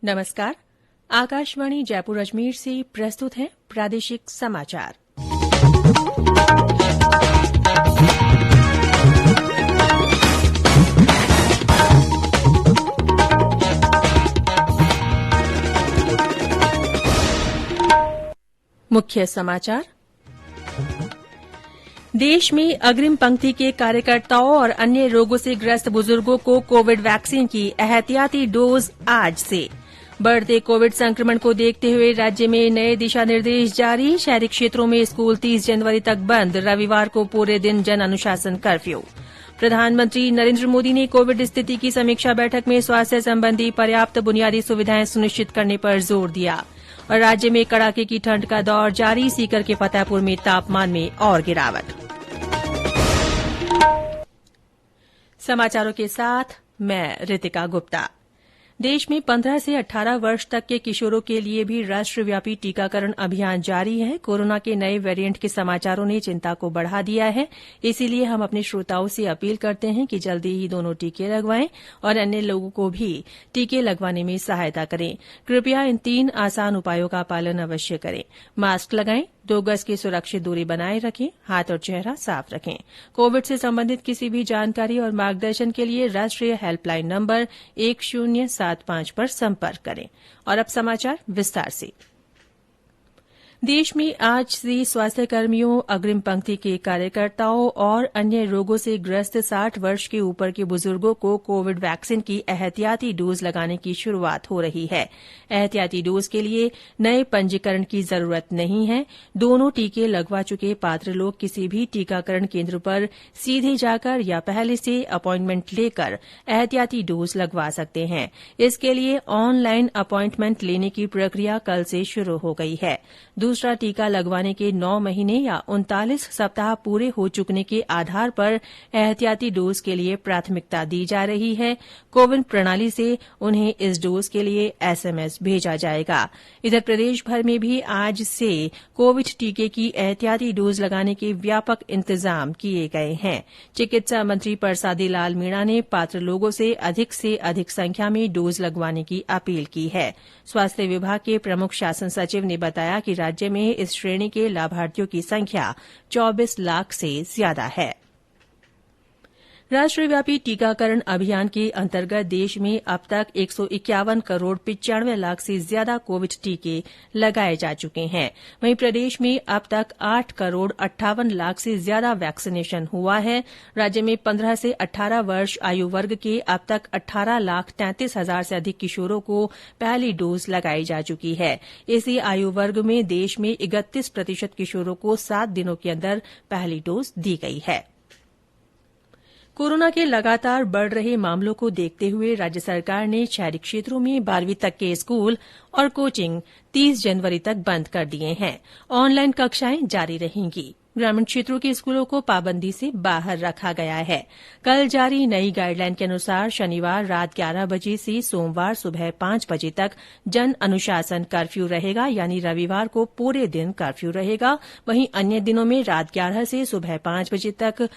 नमस्कार। आकाशवाणी जयपुर अजमेर से प्रस्तुत है प्रादेशिक समाचार। मुख्य समाचार। देश में अग्रिम पंक्ति के कार्यकर्ताओं और अन्य रोगों से ग्रस्त बुजुर्गों को कोविड वैक्सीन की एहतियाती डोज आज से। बढ़ते कोविड संक्रमण को देखते हुए राज्य में नए दिशा निर्देश जारी। शहरी क्षेत्रों में स्कूल 30 जनवरी तक बंद। रविवार को पूरे दिन जन अनुशासन कर्फ्यू। प्रधानमंत्री नरेंद्र मोदी ने कोविड स्थिति की समीक्षा बैठक में स्वास्थ्य संबंधी पर्याप्त बुनियादी सुविधाएं सुनिश्चित करने पर जोर दिया। और राज्य में कड़ाके की ठंड का दौर जारी। सीकर के फतेहपुर में तापमान में और गिरावट। समाचारों के साथ मैं रितिका गुप्ता। देश में 15 से 18 वर्ष तक के किशोरों के लिए भी राष्ट्रव्यापी टीकाकरण अभियान जारी है। कोरोना के नए वेरिएंट के समाचारों ने चिंता को बढ़ा दिया है। इसीलिए हम अपने श्रोताओं से अपील करते हैं कि जल्दी ही दोनों टीके लगवाएं और अन्य लोगों को भी टीके लगवाने में सहायता करें। कृपया इन 3 आसान उपायों का पालन अवश्य करें। मास्क लगाएं, 2 गज की सुरक्षित दूरी बनाए रखें, हाथ और चेहरा साफ रखें। कोविड से संबंधित किसी भी जानकारी और मार्गदर्शन के लिए राष्ट्रीय हेल्पलाइन नंबर 1075 पर संपर्क करें। और अब समाचार विस्तार से। देश में आज से स्वास्थ्य कर्मियों, अग्रिम पंक्ति के कार्यकर्ताओं और अन्य रोगों से ग्रस्त 60 वर्ष के ऊपर के बुजुर्गों को कोविड वैक्सीन की एहतियाती डोज लगाने की शुरूआत हो रही है। एहतियाती डोज के लिए नए पंजीकरण की जरूरत नहीं है। दोनों टीके लगवा चुके पात्र लोग किसी भी टीकाकरण केंद्र पर सीधे जाकर या पहले से अपॉइंटमेंट लेकर एहतियाती डोज लगवा सकते हैं। इसके लिए ऑनलाइन अपॉइंटमेंट लेने की प्रक्रिया कल से शुरू हो गई है। दूसरा टीका लगवाने के 9 महीने या 39 सप्ताह पूरे हो चुकने के आधार पर एहतियाती डोज के लिए प्राथमिकता दी जा रही है। कोविन प्रणाली से उन्हें इस डोज के लिए एसएमएस भेजा जाएगा। इधर प्रदेश भर में भी आज से कोविड टीके की एहतियाती डोज लगाने के व्यापक इंतजाम किए गए हैं। चिकित्सा मंत्री परसादी लाल मीणा ने पात्र लोगों से अधिक संख्या में डोज लगवाने की अपील की है। स्वास्थ्य विभाग के प्रमुख शासन सचिव ने बताया कि राज्य में इस श्रेणी के लाभार्थियों की संख्या 24 लाख से ज्यादा है। राष्ट्रव्यापी टीकाकरण अभियान के अंतर्गत देश में अब तक 151 करोड़ 95 लाख से ज्यादा कोविड टीके लगाए जा चुके हैं। वहीं प्रदेश में अब तक 8 करोड़ 58 लाख से ज्यादा वैक्सीनेशन हुआ है। राज्य में 15 से 18 वर्ष आयु वर्ग के अब तक 18 लाख 33 हजार से अधिक किशोरों को पहली डोज लगाई जा चुकी है। इसी आयु वर्ग में देश में 31% किशोरों को 7 दिनों के अंदर पहली डोज दी गई है। कोरोना के लगातार बढ़ रहे मामलों को देखते हुए राज्य सरकार ने शहरी क्षेत्रों में 12वीं तक के स्कूल और कोचिंग 30 जनवरी तक बंद कर दिए हैं। ऑनलाइन कक्षाएं जारी रहेंगी। ग्रामीण क्षेत्रों के स्कूलों को पाबंदी से बाहर रखा गया है। कल जारी नई गाइडलाइन के अनुसार शनिवार रात 11 बजे से सोमवार सुबह 5 बजे तक जन अनुशासन कर्फ्यू रहेगा, यानी रविवार को पूरे दिन कर्फ्यू रहेगा। वहीं अन्य दिनों में रात 11 से सुबह 5 बजे तक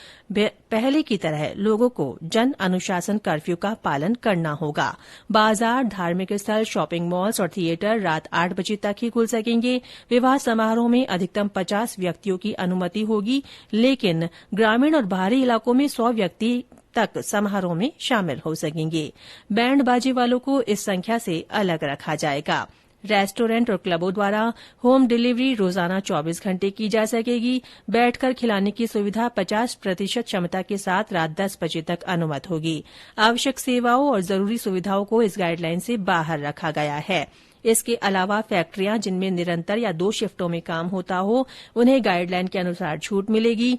पहले की तरह लोगों को जन अनुशासन कर्फ्यू का पालन करना होगा। बाजार, धार्मिक स्थल, शॉपिंग मॉल्स और थिएटर रात 8 बजे तक ही खुल सकेंगे। विवाह समारोह में अधिकतम 50 व्यक्तियों की अनुमति होगी, लेकिन ग्रामीण और बाहरी इलाकों में 100 व्यक्ति तक समारोह में शामिल हो सकेंगे। बैंड बाजे वालों को इस संख्या से अलग रखा जाएगा। रेस्टोरेंट और क्लबों द्वारा होम डिलीवरी रोजाना 24 घंटे की जा सकेगी। बैठकर खिलाने की सुविधा 50% क्षमता के साथ रात 10 बजे तक अनुमत होगी। आवश्यक सेवाओं और जरूरी सुविधाओं को इस गाइडलाइन से बाहर रखा गया है। इसके अलावा फैक्ट्रियां जिनमें निरंतर या 2 शिफ्टों में काम होता हो, उन्हें गाइडलाइन के अनुसार छूट मिलेगी।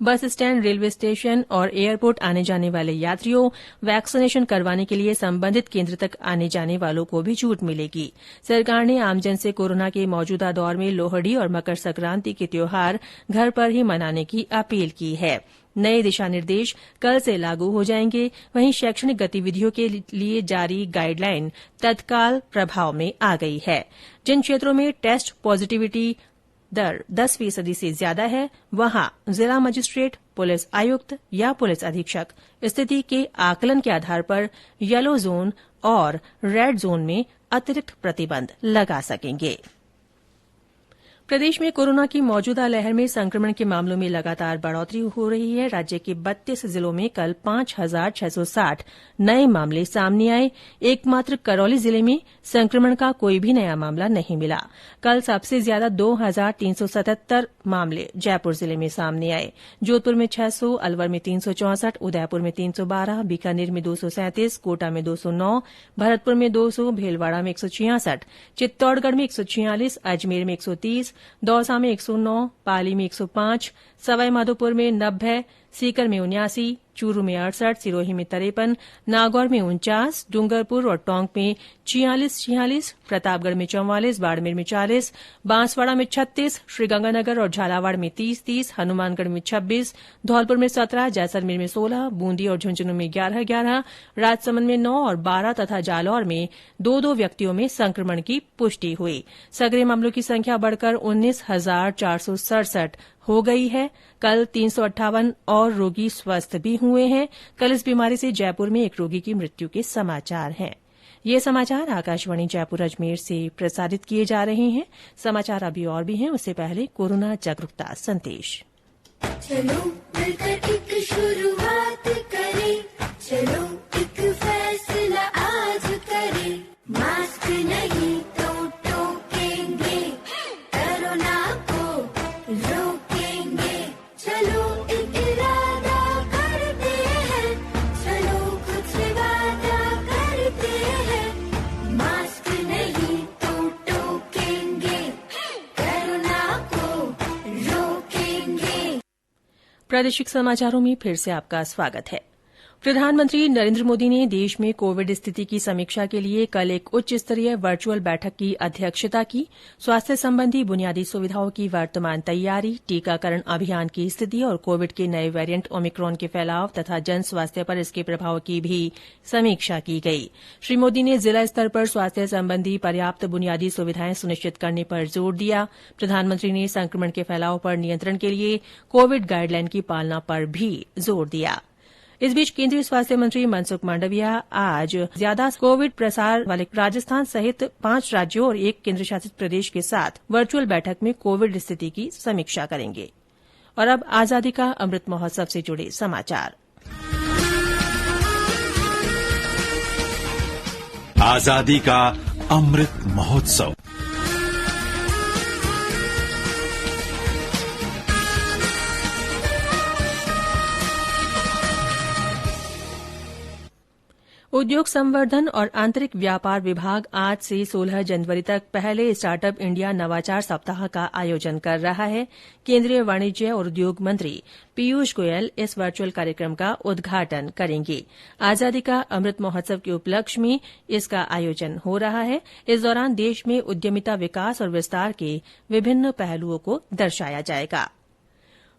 बस स्टैंड, रेलवे स्टेशन और एयरपोर्ट आने जाने वाले यात्रियों, वैक्सीनेशन करवाने के लिए संबंधित केंद्र तक आने जाने वालों को भी छूट मिलेगी। सरकार ने आमजन से कोरोना के मौजूदा दौर में लोहड़ी और मकर संक्रांति के त्योहार घर पर ही मनाने की अपील की है। नए दिशा निर्देश कल से लागू हो जाएंगे। वहीं शैक्षणिक गतिविधियों के लिए जारी गाइडलाइन तत्काल प्रभाव में आ गई है। जिन क्षेत्रों में टेस्ट पॉजिटिविटी दर 10% से ज्यादा है, वहां जिला मजिस्ट्रेट, पुलिस आयुक्त या पुलिस अधीक्षक स्थिति के आकलन के आधार पर येलो जोन और रेड जोन में अतिरिक्त प्रतिबंध लगा सकेंगे। प्रदेश में कोरोना की मौजूदा लहर में संक्रमण के मामलों में लगातार बढ़ोतरी हो रही है। राज्य के 32 जिलों में कल 5,660 नए मामले सामने आए। एकमात्र करौली जिले में संक्रमण का कोई भी नया मामला नहीं मिला। कल सबसे ज्यादा 2,377 मामले जयपुर जिले में सामने आए। जोधपुर में 600, अलवर में 364, उदयपुर में 312, बीकानेर में 237, कोटा में 209, भरतपुर में 200, भीलवाड़ा में 166, चित्तौड़गढ़ में 146, अजमेर में 130, दौसा में 109, पाली में 105, सवाईमाधोपुर में 90, सीकर में 79, चूरू में 68, सिरोही में 53, नागौर में 49, डूंगरपुर और टोंक में 46, प्रतापगढ़ में 44, बाड़मेर में 40, बांसवाड़ा में 36, श्रीगंगानगर और झालावाड़ में 30, हनुमानगढ़ में 26, धौलपुर में 17, जैसलमेर में 16, बूंदी और झुंझुनू में 11, राजसमंद में 9 और 12 तथा जालौर में 2 व्यक्तियों में संक्रमण की पुष्टि हुई। सक्रिय मामलों की संख्या बढ़कर 19,467 हो गई है। कल 358 और रोगी स्वस्थ भी हुए हैं। कल इस बीमारी से जयपुर में एक रोगी की मृत्यु के समाचार हैं। ये समाचार आकाशवाणी जयपुर अजमेर से प्रसारित किए जा रहे हैं। समाचार अभी और भी हैं, उससे पहले कोरोना जागरूकता संदेश। चलो मिलकर एक शुरुआत करें, चलो एक फैसला आज करें, मास्क नहीं तो टोकेंगे, कोरोना को रोकेंगे, चलो एक इरादा करते हैं, चलो कुछ वादा करते हैं, मास्क नहीं तो टोकेंगे, कोरोना को रोकेंगे। प्रादेशिक समाचारों में फिर से आपका स्वागत है। प्रधानमंत्री नरेंद्र मोदी ने देश में कोविड स्थिति की समीक्षा के लिए कल एक उच्च स्तरीय वर्चुअल बैठक की अध्यक्षता की। स्वास्थ्य संबंधी बुनियादी सुविधाओं की वर्तमान तैयारी, टीकाकरण अभियान की स्थिति और कोविड के नए वेरिएंट ओमिक्रॉन के फैलाव तथा जन स्वास्थ्य पर इसके प्रभाव की भी समीक्षा की गई। श्री मोदी ने जिला स्तर पर स्वास्थ्य संबंधी पर्याप्त बुनियादी सुविधाएं सुनिश्चित करने पर जोर दिया। प्रधानमंत्री ने संक्रमण के फैलाव पर नियंत्रण के लिए कोविड गाइडलाइन की पालना पर भी जोर दिया। इस बीच केंद्रीय स्वास्थ्य मंत्री मनसुख मांडविया आज ज्यादा कोविड प्रसार वाले राजस्थान सहित 5 राज्यों और 1 केंद्रशासित प्रदेश के साथ वर्चुअल बैठक में कोविड स्थिति की समीक्षा करेंगे। और अब आजादी का अमृत महोत्सव से जुड़े समाचार। आजादी का अमृत महोत्सव। उद्योग संवर्धन और आंतरिक व्यापार विभाग आज से 16 जनवरी तक पहले स्टार्टअप इंडिया नवाचार सप्ताह का आयोजन कर रहा है। केंद्रीय वाणिज्य और उद्योग मंत्री पीयूष गोयल इस वर्चुअल कार्यक्रम का उद्घाटन करेंगे। आजादी का अमृत महोत्सव के उपलक्ष्य में इसका आयोजन हो रहा है। इस दौरान देश में उद्यमिता विकास और विस्तार के विभिन्न पहलुओं को दर्शाया जाएगा।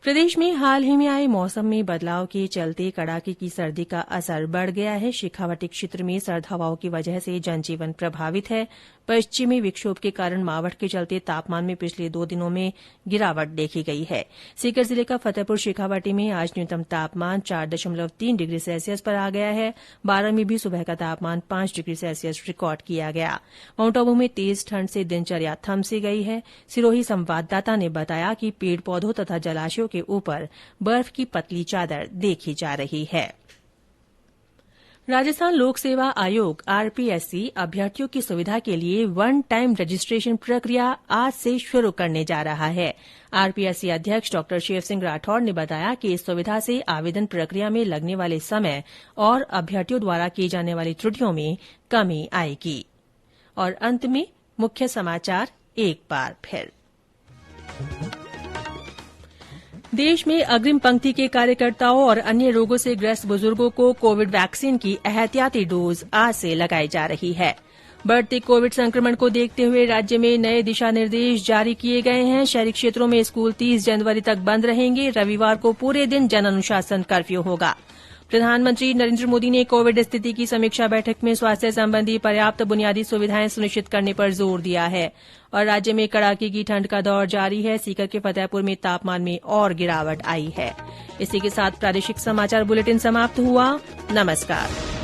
प्रदेश में हाल ही में आए मौसम में बदलाव के चलते कड़ाके की सर्दी का असर बढ़ गया है। शेखावाटी क्षेत्र में सर्द हवाओं की वजह से जनजीवन प्रभावित है। पश्चिमी विक्षोभ के कारण मावठ के चलते तापमान में पिछले 2 दिनों में गिरावट देखी गई है। सीकर जिले का फतेहपुर शेखावाटी में आज न्यूनतम तापमान 4.3 डिग्री सेल्सियस पर आ गया है। बारां में भी सुबह का तापमान 5 डिग्री सेल्सियस रिकॉर्ड किया गया। माउंट आबू में तेज ठंड से दिनचर्या थम सी गई है। सिरोही संवाददाता ने बताया कि पेड़ पौधों तथा जलाशयों के ऊपर बर्फ की पतली चादर देखी जा रही है। राजस्थान लोक सेवा आयोग आरपीएससी अभ्यर्थियों की सुविधा के लिए वन टाइम रजिस्ट्रेशन प्रक्रिया आज से शुरू करने जा रहा है। आरपीएससी अध्यक्ष डॉ शिव सिंह राठौड़ ने बताया कि इस सुविधा से आवेदन प्रक्रिया में लगने वाले समय और अभ्यर्थियों द्वारा की जाने वाली त्रुटियों में कमी आएगी। और अंत में मुख्य समाचार एक बार फिर। देश में अग्रिम पंक्ति के कार्यकर्ताओं और अन्य रोगों से ग्रस्त बुजुर्गों को कोविड वैक्सीन की एहतियाती डोज आज से लगाई जा रही है। बढ़ते कोविड संक्रमण को देखते हुए राज्य में नए दिशा निर्देश जारी किए गए हैं। शहरी क्षेत्रों में स्कूल 30 जनवरी तक बंद रहेंगे। रविवार को पूरे दिन जन अनुशासन कर्फ्यू होगा। प्रधानमंत्री नरेंद्र मोदी ने कोविड स्थिति की समीक्षा बैठक में स्वास्थ्य संबंधी पर्याप्त बुनियादी सुविधाएं सुनिश्चित करने पर जोर दिया है। और राज्य में कड़ाके की ठंड का दौर जारी है। सीकर के फतेहपुर में तापमान में और गिरावट आई है। इसी के साथ प्रादेशिक समाचार बुलेटिन समाप्त हुआ। नमस्कार।